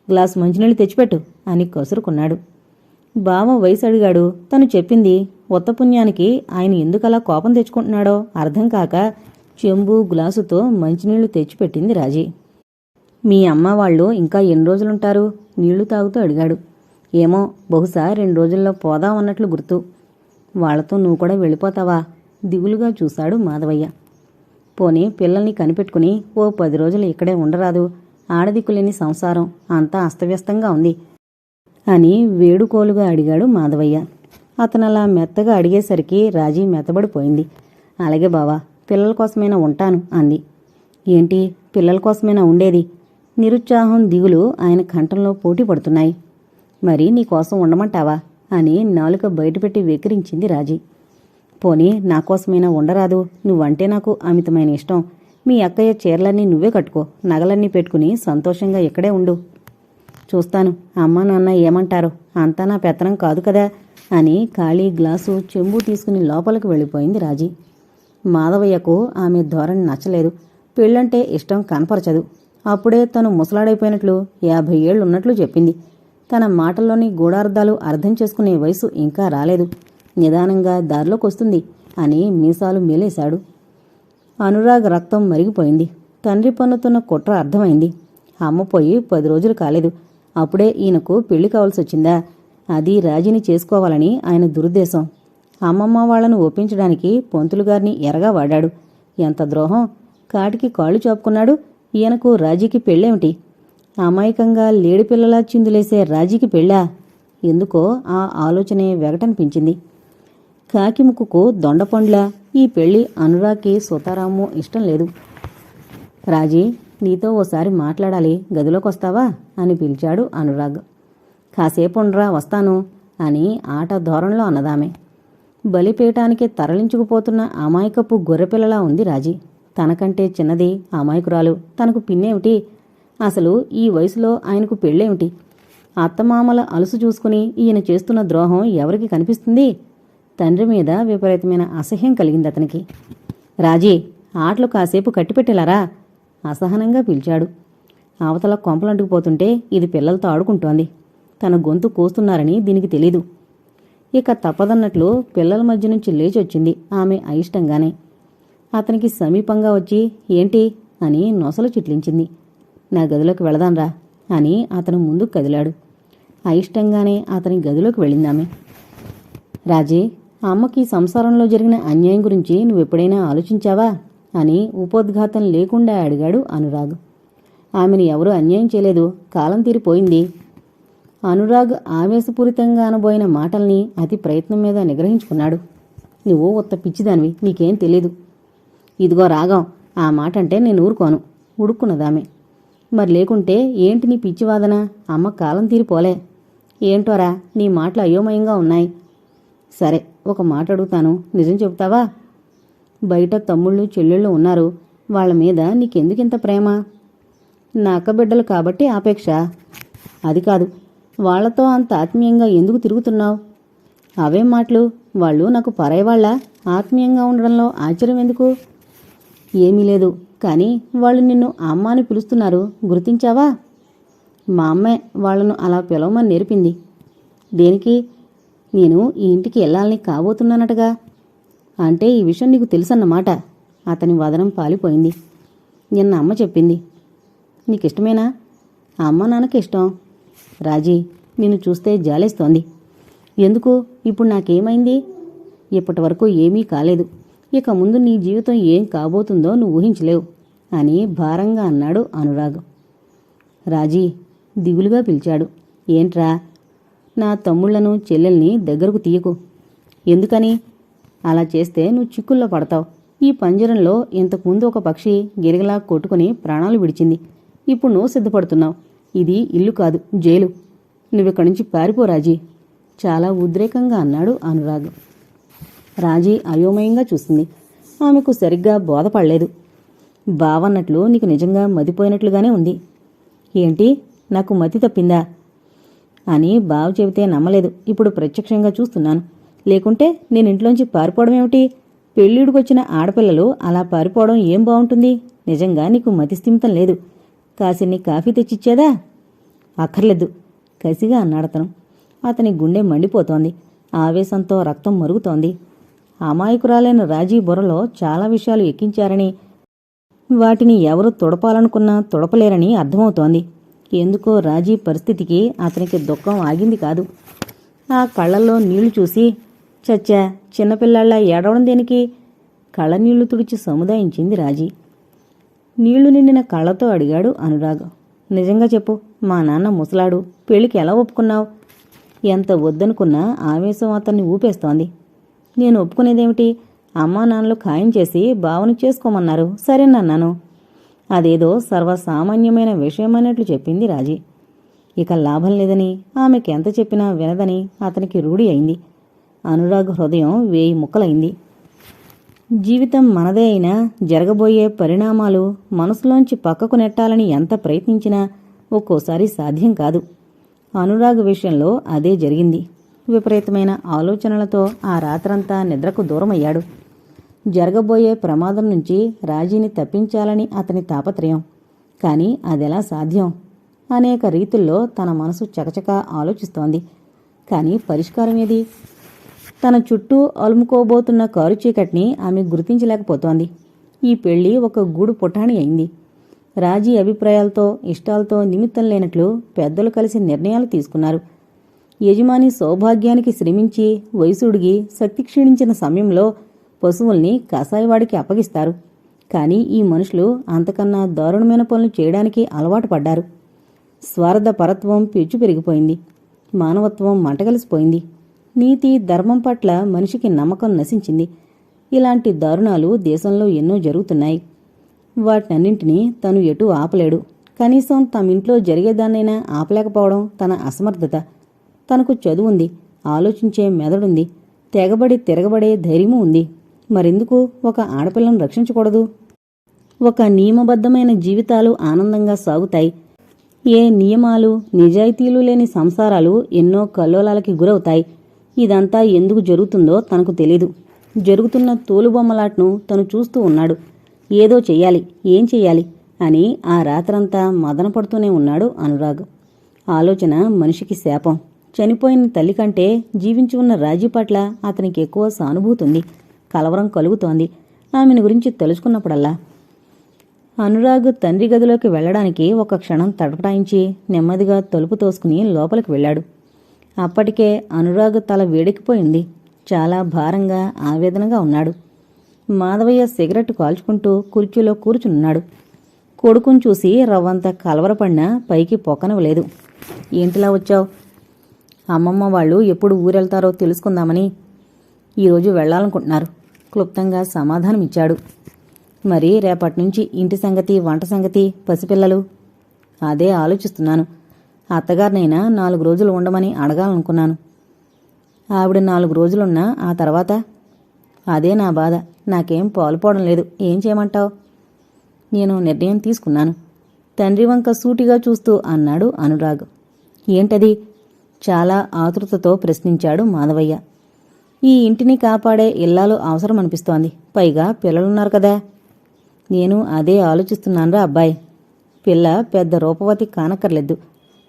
గ్లాసు మంచినీళ్ళు తెచ్చిపెట్టు అని కసురుకున్నాడు. బావ వయసు అడిగాడు. తను చెప్పింది. ఉత్తపుణ్యానికి ఆయన ఎందుకలా కోపం తెచ్చుకుంటున్నాడో అర్థం కాక చెంబు గ్లాసుతో మంచినీళ్లు తెచ్చిపెట్టింది రాజీ. మీ అమ్మ వాళ్ళు ఇంకా ఎన్ని రోజులుంటారు? నీళ్లు తాగుతూ అడిగాడు. ఏమో, బహుశా 2 రోజుల్లో పోదామన్నట్లు గుర్తు. వాళ్లతో నువ్వు కూడా వెళ్ళిపోతావా? దిగులుగా చూశాడు మాధవయ్య. పోనీ పిల్లల్ని కనిపెట్టుకుని ఓ 10 రోజులు ఇక్కడే ఉండరాదు? ఆడదిక్కులేని సంసారం అంతా అస్తవ్యస్తంగా ఉంది అని వేడుకోలుగా అడిగాడు మాధవయ్య. అతనలా మెత్తగా అడిగేసరికి రాజీ మెత్తబడిపోయింది. అలాగే బావా, పిల్లల కోసమైనా ఉంటాను అంది. ఏంటి పిల్లల కోసమైనా ఉండేది? నిరుత్సాహం, దిగులు ఆయన కంఠంలో పోటీ పడుతున్నాయి. మరి నీకోసం ఉండమంటావా అని నాలుక బయటపెట్టి వెకిరించింది రాజీ. పోనీ నాకోసమైనా ఉండరాదు? నువ్వంటే నాకు అమితమైన ఇష్టం. మీ అక్కయ్య చీరలన్నీ నువ్వే కట్టుకో, నగలన్నీ పెట్టుకుని సంతోషంగా ఇక్కడే ఉండు. చూస్తాను అమ్మా నాన్న ఏమంటారో, అంతా నా పెత్తనం కాదు కదా అని ఖాళీ గ్లాసు చెంబు తీసుకుని లోపలికి వెళ్ళిపోయింది రాజీ. మాధవయ్యకు ఆమె ధోరణి నచ్చలేదు. పెళ్ళంటే ఇష్టం కనపరచదు. అప్పుడే తను ముసలాడైపోయినట్లు 50 ఏళ్లున్నట్లు చెప్పింది. తన మాటల్లోని గూఢార్థాలు అర్థం చేసుకునే వయసు ఇంకా రాలేదు. నిదానంగా దారిలోకొస్తుంది అని మీసాలు మేలేశాడు. అనురాగ్ రక్తం మరిగిపోయింది. తండ్రి పన్నుతున్న కుట్ర అర్థమైంది. అమ్మ పోయి 10 రోజులు కాలేదు. అప్పుడే ఈయనకు పెళ్లి కావాల్సొచ్చిందా? అది రాజీని చేసుకోవాలని ఆయన దురుద్దేశం. అమ్మమ్మ వాళ్లను ఒప్పించడానికి పొంతులుగారిని ఎరగా వాడాడు. ఎంత ద్రోహం! కాటికి కాళ్ళు చాపుకున్నాడు. ఈయనకు రాజీకి పెళ్ళేమిటి? అమాయకంగా లేడిపిల్లలా చిందులేసే రాజీకి పెళ్ళా? ఎందుకో ఆ ఆలోచనే వెగటనిపించింది. కాకిముక్కుకు దొండపండ్లా ఈ పెళ్లి అనురాగ్కి సుతారాము ఇష్టం లేదు. రాజీ, నీతో ఓసారి మాట్లాడాలి, గదిలోకొస్తావా అని పిలిచాడు అనురాగ్. కాసేపుండ్రా, వస్తాను అని ఆట ధోరణిలో అన్నదామె. బలిపీఠానికి తరలించుకుపోతున్న అమాయకపు గొర్రెపిల్లలా ఉంది రాజీ. తనకంటే చిన్నది, అమాయకురాలు. తనకు పిన్నేమిటి? అసలు ఈ వయసులో ఆయనకు పెళ్ళేమిటి? అత్తమామల అలుసు చూసుకుని ఈయన చేస్తున్న ద్రోహం ఎవరికి కనిపిస్తుంది? తండ్రి మీద విపరీతమైన అసహ్యం కలిగింది అతనికి. రాజీ, ఆటలు కాసేపు కట్టిపెట్టేలారా అసహనంగా పిలిచాడు. అవతల కొంపలంటుకుపోతుంటే ఇది పిల్లలతో ఆడుకుంటోంది. తన గొంతు కోస్తున్నారని దీనికి తెలీదు. ఇక తప్పదన్నట్లు పిల్లల మధ్య నుంచి లేచొచ్చింది ఆమె అయిష్టంగానే. అతనికి సమీపంగా వచ్చి ఏంటి అని నొసలు చిట్లించింది. నా గదిలోకి వెళదాన్రా అని అతను ముందుకు కదిలాడు. అయిష్టంగానే అతని గదిలోకి వెళ్ళిందామె. రాజీ, అమ్మకి సంసారంలో జరిగిన అన్యాయం గురించి నువ్వెప్పుడైనా ఆలోచించావా అని ఉపోద్ఘాతం లేకుండా అడిగాడు అనురాగ్. ఆమెను ఎవరూ అన్యాయం చేయలేదు, కాలం తీరిపోయింది. అనురాగ్ ఆవేశపూరితంగా అనబోయిన మాటల్ని అతి ప్రయత్నం మీద నిగ్రహించుకున్నాడు. నువ్వు ఉత్త పిచ్చిదానివి, నీకేం తెలీదు. ఇదిగో రాగం, ఆ మాట అంటే నేను ఊరుకోను ఉడుక్కున్నదామె. మరి లేకుంటే ఏంటి నీ పిచ్చివాదన? అమ్మ కాలం తీరిపోలే. ఏంటోరా నీ మాటలు అయోమయంగా ఉన్నాయి. సరే, ఒక మాట అడుగుతాను, నిజం చెబుతావా? బయట తమ్ముళ్ళు చెల్లెళ్ళు ఉన్నారు, వాళ్ల మీద నీకెందుకింత ప్రేమ? నా అక్కబిడ్డలు కాబట్టి ఆపేక్ష. అది కాదు, వాళ్లతో అంత ఆత్మీయంగా ఎందుకు తిరుగుతున్నావు? అవేం మాటలు? వాళ్ళు నాకు పరాయివాళ్ల? ఆత్మీయంగా ఉండడంలో ఆశ్చర్యం ఎందుకు? ఏమీ లేదు, కానీ వాళ్ళు నిన్ను అమ్మ అని పిలుస్తున్నారు, గుర్తించావా? మా అమ్మే వాళ్లను అలా పిలవమని నేర్పింది. దేనికి? నేను ఈ ఇంటికి వెళ్ళాలని కాబోతున్నానటగా. అంటే ఈ విషయం నీకు తెలుసన్నమాట. అతని వదనం పాలిపోయింది. నిన్న అమ్మ చెప్పింది. నీకిష్టమేనా? అమ్మ నాన్నకి ఇష్టం. రాజీ, నిన్ను చూస్తే జాలేస్తోంది. ఎందుకు? ఇప్పుడు నాకేమైంది? ఇప్పటి వరకు ఏమీ కాలేదు. ఇక ముందు నీ జీవితం ఏం కాబోతుందో నువ్వు ఊహించలేవు అని భారంగా అన్నాడు అనురాగ్. రాజీ దిగులుగా పిలిచాడు. ఏంట్రా? నా తమ్ముళ్లను చెల్లెల్ని దగ్గరకు తీయకు. ఎందుకని? అలా చేస్తే నువ్వు చిక్కుల్లో పడతావు. ఈ పంజరంలో ఇంతకుముందు ఒక పక్షి గిరగలా కొట్టుకుని ప్రాణాలు విడిచింది. ఇప్పుడు నువ్వు సిద్ధపడుతున్నావు. ఇది ఇల్లు కాదు, జైలు. నువ్విక్కడి నుంచి పారిపో రాజీ, చాలా ఉద్రేకంగా అన్నాడు అనురాగ్. రాజీ అయోమయంగా చూసింది. ఆమెకు సరిగ్గా బోధపడలేదు. బావన్నట్లు నీకు నిజంగా మతిపోయినట్లుగానే ఉంది. ఏంటి, నాకు మతి తప్పిందా అని బావ చెబితే నమ్మలేదు. ఇప్పుడు ప్రత్యక్షంగా చూస్తున్నాను. లేకుంటే నేను ఇంట్లోంచి పారిపోవడం ఏమిటి? పెళ్ళిడుకొచ్చిన ఆడపిల్లలు అలా పారిపోవడం ఏం బాగుంటుంది? నిజంగా నీకు మతిస్థిమితం లేదు. కాసిన్ని కాఫీ తెచ్చిచ్చేదా? అక్కర్లేదు, కసిగా అన్నాడతను. అతని గుండె మండిపోతోంది. ఆవేశంతో రక్తం మరుగుతోంది. అమాయకురాలైన రాజీ బుర్రలో చాలా విషయాలు ఎక్కించారని, వాటిని ఎవరు తుడపాలనుకున్నా తుడపలేరని అర్థమవుతోంది. ఎందుకో రాజీ పరిస్థితికి అతనికి దుఃఖం ఆగింది కాదు. ఆ కళ్ళల్లో నీళ్లు చూసి, చచ్చా, చిన్నపిల్లాళ్ళ ఏడవడం దేనికి? కళ్ళనీళ్లు తుడిచి సముదాయించింది రాజీ. నీళ్లు నిండిన కళ్ళతో అడిగాడు అనురాగ్. నిజంగా చెప్పు, మా నాన్న ముసలాడు, పెళ్లికి ఎలా ఒప్పుకున్నావు? ఎంత వద్దనుకున్నా ఆవేశం అతన్ని ఊపేస్తోంది. నేను ఒప్పుకునేదేమిటి? అమ్మా నాన్నలు ఖాయం చేసి బావని చేసుకోమన్నారు, సరేనన్నాను. అదేదో సర్వసామాన్యమైన విషయమన్నట్లు చెప్పింది రాజీ. ఇక లాభం లేదని, ఆమెకెంత చెప్పినా వినదని అతనికి రూఢి అయింది. అనురాగ్ హృదయం 1000 ముక్కలైంది. జీవితం మనదే అయినా జరగబోయే పరిణామాలు మనసులోంచి పక్కకు నెట్టాలని ఎంత ప్రయత్నించినా ఒక్కోసారి సాధ్యం కాదు. అనురాగ్ విషయంలో అదే జరిగింది. విపరీతమైన ఆలోచనలతో ఆ రాత్రంతా నిద్రకు దూరమయ్యాడు. జరగబోయే ప్రమాదం నుంచి రాజీని తప్పించాలని అతని తాపత్రయం. కాని అదెలా సాధ్యం? అనేక రీతుల్లో తన మనసు చకచకా ఆలోచిస్తోంది. కానీ పరిష్కారం ఏది? తన చుట్టూ అలుముకోబోతున్న కారు చీకటిని ఆమె గుర్తించలేకపోతోంది. ఈ పెళ్లి ఒక గూడు పుటాణి అయింది. రాజీ అభిప్రాయాలతో, ఇష్టాలతో నిమిత్తం లేనట్లు పెద్దలు కలిసి నిర్ణయాలు తీసుకున్నారు. యజమాని సౌభాగ్యానికి శ్రమించి వయసుడిగి శక్తి క్షీణించిన సమయంలో పశువుల్ని కసాయివాడికి అప్పగిస్తారు. కానీ ఈ మనుషులు అంతకన్నా దారుణమైన పనులు చేయడానికి అలవాటు పడ్డారు. స్వార్థ పరత్వం పెచ్చు పెరిగిపోయింది. మానవత్వం మంటగలిసిపోయింది. నీతి, ధర్మం పట్ల మనిషికి నమ్మకం నశించింది. ఇలాంటి దారుణాలు దేశంలో ఎన్నో జరుగుతున్నాయి. వాటినన్నింటినీ తను ఎటూ ఆపలేడు. కనీసం తమింట్లో జరిగేదాన్నైనా ఆపలేకపోవడం తన అసమర్థత. తనకు చదువుంది, ఆలోచించే మెదడుంది, తెగబడి తిరగబడే ధైర్యమూ ఉంది. మరెందుకు ఒక ఆడపిల్లను రక్షించకూడదు? ఒక నియమబద్ధమైన జీవితాలు ఆనందంగా సాగుతాయి. ఏ నియమాలు, నిజాయితీలు లేని సంసారాలు ఎన్నో కల్లోలాలకి గురవుతాయి. ఇదంతా ఎందుకు జరుగుతుందో తనకు తెలీదు. జరుగుతున్న తోలుబొమ్మలాట్ను తను చూస్తూ ఉన్నాడు. ఏదో చెయ్యాలి, ఏం చెయ్యాలి అని ఆ రాత్రంతా మదనపడుతూనే ఉన్నాడు అనురాగ్. ఆలోచన మనిషికి శాపం. చనిపోయిన తల్లి కంటే జీవించి ఉన్న రాజీ పట్ల అతనికి ఎక్కువ సానుభూతి ఉంది. కలవరం కలుగుతోంది ఆమెను గురించి తెలుసుకున్నప్పుడల్లా. అనురాగ్ తండ్రి గదిలోకి వెళ్లడానికి ఒక క్షణం తటపటాయించి నెమ్మదిగా తలుపు తోసుకుని లోపలికి వెళ్ళాడు. అప్పటికే అనురాగ్ తల వేడెక్కిపోయింది. చాలా భారంగా, ఆవేదనగా ఉన్నాడు. మాధవయ్య సిగరెట్ కాల్చుకుంటూ కుర్చీలో కూర్చున్నాడు. కొడుకుని చూసి రవ్వంత కలవరపడినా పైకి పొక్కనవలేదు. ఏంటిలా వచ్చావు? అమ్మమ్మ వాళ్ళు ఎప్పుడు ఊరెళ్తారో తెలుసుకుందామని ఈరోజు వెళ్లాలనుకుంటున్నారు, క్లుప్తంగా సమాధానమిచ్చాడు. మరి రేపటినుంచి ఇంటి సంగతి, వంట సంగతి, పసిపిల్లలు? అదే ఆలోచిస్తున్నాను. అత్తగారినైనా 4 రోజులు ఉండమని అడగాలనుకున్నాను. ఆవిడ 4 రోజులున్నా ఆ తర్వాత? అదే నా బాధ. నాకేం పాలుపోవడం లేదు. ఏం చేయమంటావు? నేను నిర్ణయం తీసుకున్నాను. తండ్రి వంక సూటిగా చూస్తూ అన్నాడు అనురాగ్. ఏంటది? చాలా ఆతృతతో ప్రశ్నించాడు మాధవయ్య. ఈ ఇంటిని కాపాడే ఇల్లాలు అవసరమనిపిస్తోంది. పైగా పిల్లలున్నారు కదా. నేను అదే ఆలోచిస్తున్నానురా అబ్బాయి. పిల్ల పెద్ద రూపవతి కానక్కర్లేదు.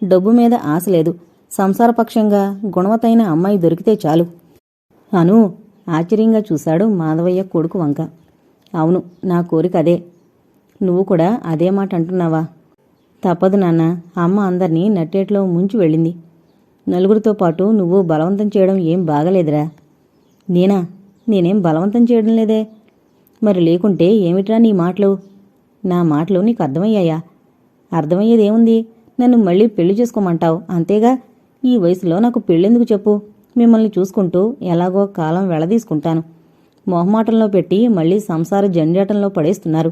డబ్బు మీద ఆశ లేదు. సంసారపక్షంగా గుణవతైన అమ్మాయి దొరికితే చాలు. అను ఆశ్చర్యంగా చూశాడు మాధవయ్య కొడుకు వంక. అవును, నా కోరిక అదే. నువ్వు కూడా అదే మాట అంటున్నావా? తప్పదు నాన్న. అమ్మ అందర్నీ నట్టేట్లో ముంచి వెళ్ళింది. నలుగురితో పాటు నువ్వు బలవంతం చేయడం ఏం బాగలేదురా. నేనేం బలవంతం చేయడం లేదే. మరి లేకుంటే ఏమిట్రా నీ మాటలు? నా మాటలు నీకు అర్థమయ్యాయా? అర్థమయ్యేదేముంది? నన్ను మళ్ళీ పెళ్లి చేసుకోమంటావు అంతేగా. ఈ వయసులో నాకు పెళ్ళెందుకు చెప్పు? మిమ్మల్ని చూసుకుంటూ ఎలాగో కాలం వెళ్లదీసుకుంటాను. మొహమాటంలో పెట్టి మళ్ళీ సంసార జంజాటంలో పడేస్తున్నారు.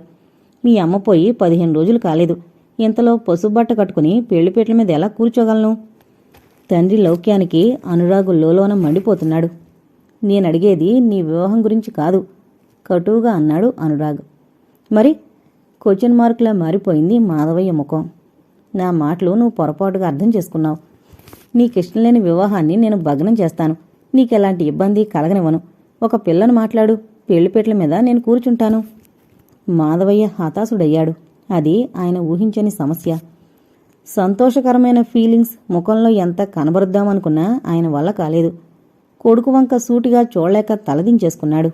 మీ అమ్మ పోయి 15 రోజులు కాలేదు. ఇంతలో పసుబట్ట కట్టుకుని పెళ్లిపేట్ల మీద ఎలా కూర్చోగలను? తండ్రి లౌక్యానికి అనురాగు లోలోన మండిపోతున్నాడు. నేనడిగేది నీ వివాహం గురించి కాదు, కటువుగా అన్నాడు అనురాగ్. మరి? క్వశ్చన్ మార్కులా మారిపోయింది మాధవయ్య ముఖం. నా మాటలు నువ్వు పొరపాటుగా అర్థం చేసుకున్నావు. నీకిష్టం లేని వివాహాన్ని నేను భగ్నం చేస్తాను. నీకెలాంటి ఇబ్బంది కలగనివ్వను. ఒక పిల్లను మాట్లాడు, పెళ్లిపేట్ల మీద నేను కూర్చుంటాను. మాధవయ్య హతాశుడయ్యాడు. అది ఆయన ఊహించని సమస్య. సంతోషకరమైన ఫీలింగ్స్ ముఖంలో ఎంత కనబరుద్దామనుకున్నా ఆయన వల్ల కాలేదు. కొడుకు వంక సూటిగా చూడలేక తలదించేసుకున్నాడు.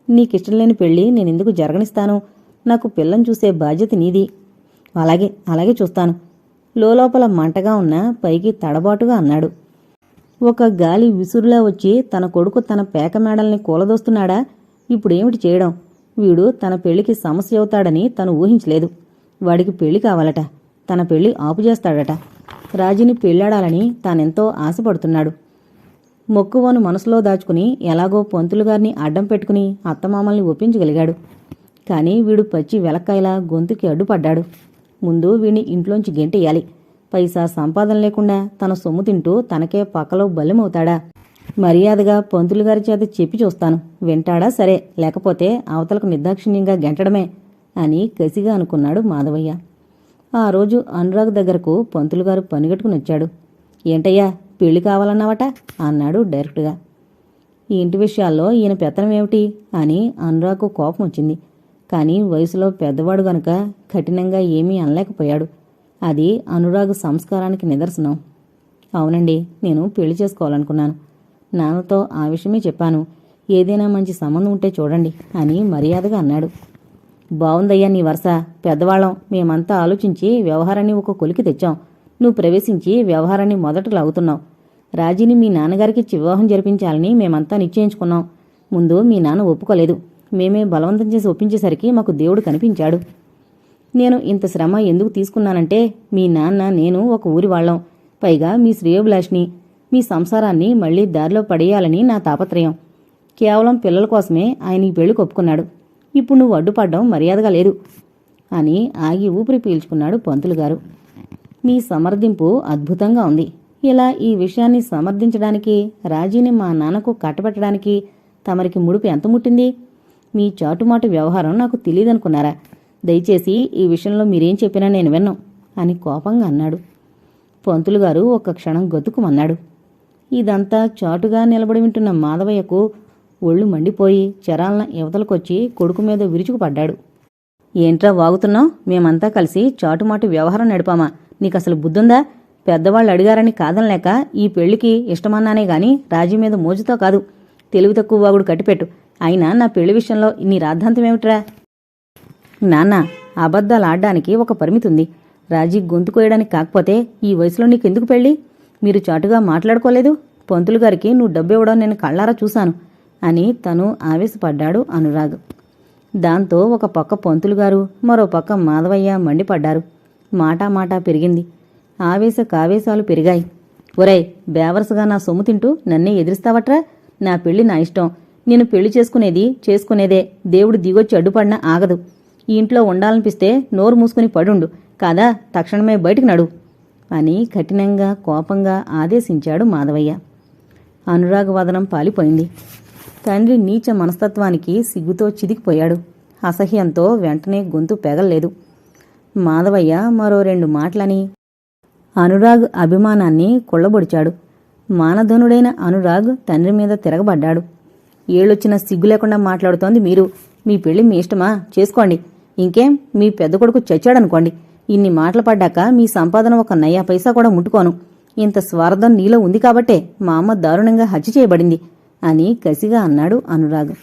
నీకిష్టం లేని పెళ్లి నేనెందుకు జరగనిస్తాను? నాకు పిల్లని చూసే బాధ్యత నీది. అలాగే చూస్తాను. లోపల మంటగా ఉన్న పైకి తడబాటుగా అన్నాడు. ఒక గాలి విసురులా వచ్చి తన కొడుకు తన పేక మేడల్ని కూలదోస్తున్నాడా? ఇప్పుడేమిటి చేయడం? వీడు తన పెళ్లికి సమస్య అవుతాడని తను ఊహించలేదు. వాడికి పెళ్లి కావాలట. తన పెళ్లి ఆపుచేస్తాడట. రాజీని పెళ్లాడాలని తానెంతో ఆశపడుతున్నాడు. మొక్కువను మనసులో దాచుకుని ఎలాగో పంతులుగారిని అడ్డం పెట్టుకుని అత్తమామల్ని ఒప్పించగలిగాడు. కాని వీడు పచ్చి వెలక్కాయలా గొంతుకి అడ్డుపడ్డాడు. ముందు వీణ్ణి ఇంట్లోంచి గెంటేయాలి. పైసా సంపాదన లేకుండా తన సొమ్ము తింటూ తనకే పక్కలో బల్లెమవుతాడా? మర్యాదగా పంతులుగారి చేత చెప్పి చూస్తాను. వింటాడా సరే, లేకపోతే అవతలకు నిర్దాక్షిణ్యంగా గెంటడమే అని కసిగా అనుకున్నాడు మాధవయ్య. ఆ రోజు అనురాగ్ దగ్గరకు పంతులుగారు పనిగట్టుకుని వచ్చాడు. ఏంటయ్యా, పెళ్లి కావాలన్నావట అన్నాడు డైరెక్ట్గా. ఈ ఇంటి విషయాల్లో ఈయన పెత్తనం ఏమిటి అని అనురాగ్కు కోపం వచ్చింది. కానీ వయసులో పెద్దవాడు గనుక కఠినంగా ఏమీ అనలేకపోయాడు. అది అనురాగ్ సంస్కారానికి నిదర్శనం. అవునండి, నేను పెళ్లి చేసుకోవాలనుకున్నాను. నాన్నతో ఆ విషయమే చెప్పాను. ఏదైనా మంచి సంబంధం ఉంటే చూడండి అని మర్యాదగా అన్నాడు. బావుందయ్యా నీ వరుస. పెద్దవాళ్ళం మేమంతా ఆలోచించి వ్యవహారాన్ని ఒక కొలికి తెచ్చాం. నువ్వు ప్రవేశించి వ్యవహారాన్ని మొదట లాగుతున్నావు. రాజీని మీ నాన్నగారికి వివాహం జరిపించాలని మేమంతా నిశ్చయించుకున్నాం. ముందు మీ నాన్న ఒప్పుకోలేదు. మేమే బలవంతం చేసి ఒప్పించేసరికి మాకు దేవుడు కనిపించాడు. నేను ఇంత శ్రమ ఎందుకు తీసుకున్నానంటే మీ నాన్న నేను ఒక ఊరి వాళ్ళం. పైగా మీ శ్రేయోభిలాషిని. మీ సంసారాన్ని మళ్లీ దారిలో పడేయాలని నా తాపత్రయం. కేవలం పిల్లల కోసమే ఆయన ఈ పెళ్లికి ఒప్పుకున్నాడు. ఇప్పుడు నువ్వు అడ్డుపడ్డం మర్యాదగా లేదు అని ఆగి ఊపిరి పీల్చుకున్నాడు పంతులు గారు. మీ సమర్థింపు అద్భుతంగా ఉంది. ఇలా ఈ విషయాన్ని సమర్థించడానికి, రాజీని మా నాన్నకు కట్టబెట్టడానికి తమరికి ముడుపు ఎంత ముట్టింది? మీ చాటుమాటు వ్యవహారం నాకు తెలియదనుకున్నారా? దయచేసి ఈ విషయంలో మీరేం చెప్పినా నేను విన్నాం అని కోపంగా అన్నాడు. పంతులు గారు ఒక్క క్షణం గతుకుమన్నాడు. ఇదంతా చాటుగా నిలబడి వింటున్న మాధవయ్యకు ఒళ్ళు మండిపోయి చరాలన యువతలకొచ్చి కొడుకు మీద విరుచుకుపడ్డాడు. ఏంట్రా వాగుతున్నావు? మేమంతా కలిసి చాటుమాటు వ్యవహారం నడిపామా? నీకసలు బుద్ధుందా? పెద్దవాళ్ళు అడిగారని కాదనలేక ఈ పెళ్లికి ఇష్టమన్నానే గాని రాజీ మీద మోజుతో కాదు. తెలివి తక్కువ వాగుడు కట్టిపెట్టు. అయినా నా పెళ్లి విషయంలో ఇన్ని రాద్ధాంతమేమిట్రా? నాన్న, అబద్ధాలు ఆడడానికి ఒక పరిమితి ఉంది. రాజీ గొంతు కోయడానికి కాకపోతే ఈ వయసులో నీకెందుకు పెళ్ళి? మీరు చాటుగా మాట్లాడుకోలేదు? పంతులు గారికి నువ్వు డబ్బివ్వడం నేను కళ్ళారా చూశాను అని తను ఆవేశపడ్డాడు అనురాగ్. దాంతో ఒక పక్క పంతులు గారు, మరో పక్క మాధవయ్య మండిపడ్డారు. మాటా పెరిగింది. ఆవేశాలు పెరిగాయి. ఒరేయ్, బేవరసుగా నా సొమ్ము తింటూ నన్నే ఎదిరిస్తావట్రా? నా పెళ్లి నా ఇష్టం. నేను పెళ్లి చేసుకునేదే. దేవుడు దిగొచ్చి అడ్డుపడినా ఆగదు. ఈ ఇంట్లో ఉండాలనిపిస్తే నోరు మూసుకుని పడుండు, కాదా తక్షణమే బయటికి నడు అని కఠినంగా కోపంగా ఆదేశించాడు మాధవయ్య. అనురాగ్ వదనం పాలిపోయింది. తండ్రి నీచ మనస్తత్వానికి సిగ్గుతో చిదికిపోయాడు. అసహ్యంతో వెంటనే గొంతు పెగల్లేదు. మాధవయ్య మరో 2 మాటలని అనురాగ్ అభిమానాన్ని కొళ్లబొడిచాడు. మానధనుడైన అనురాగ్ తండ్రి మీద తిరగబడ్డాడు. ఏళ్ళొచ్చినా సిగ్గు లేకుండా మాట్లాడుతోంది మీరు. మీ పెళ్లి మీ ఇష్టమా? చేసుకోండి. ఇంకేం, మీ పెద్ద కొడుకు చచ్చాడనుకోండి. ఇన్ని మాటలు పడ్డాక మీ సంపాదన ఒక నయ్యా పైసా కూడా ముట్టుకోను. ఇంత స్వార్థం నీలో ఉంది కాబట్టే మా అమ్మ దారుణంగా హత్య చేయబడింది అని కసిగా అన్నాడు అనురాగ్.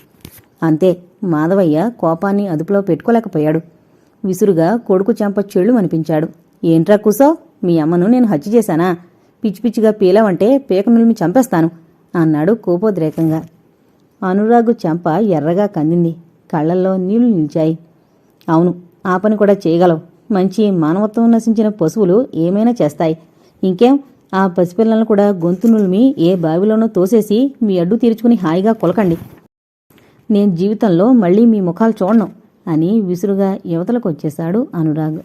అంతే, మాధవయ్య కోపాన్ని అదుపులో పెట్టుకోలేకపోయాడు. విసురుగా కొడుకు చెంప చెళ్ళు అనిపించాడు. ఏంట్రా కూసో? మీ అమ్మను నేను హత్య చేశానా? పిచ్చిపిచ్చిగా పీలవంటే పీక నులిమి చంపేస్తాను అన్నాడు కోపోద్రేకంగా. అనురాగు చెంప ఎర్రగా కందింది. కళ్లల్లో నీళ్లు నిలిచాయి. అవును, ఆ పని కూడా చేయగలవు. మంచి మానవత్వం నశించిన పశువులు ఏమైనా చేస్తాయి. ఇంకేం, ఆ పసిపిల్లలను కూడా గొంతు నులిమి ఏ బావిలోనో తోసేసి మీ అడ్డు తీర్చుకుని హాయిగా కొలకండి. నేను జీవితంలో మళ్లీ మీ ముఖాలు చూడను అని విసురుగా యువతలకొచ్చేశాడు అనురాగ్.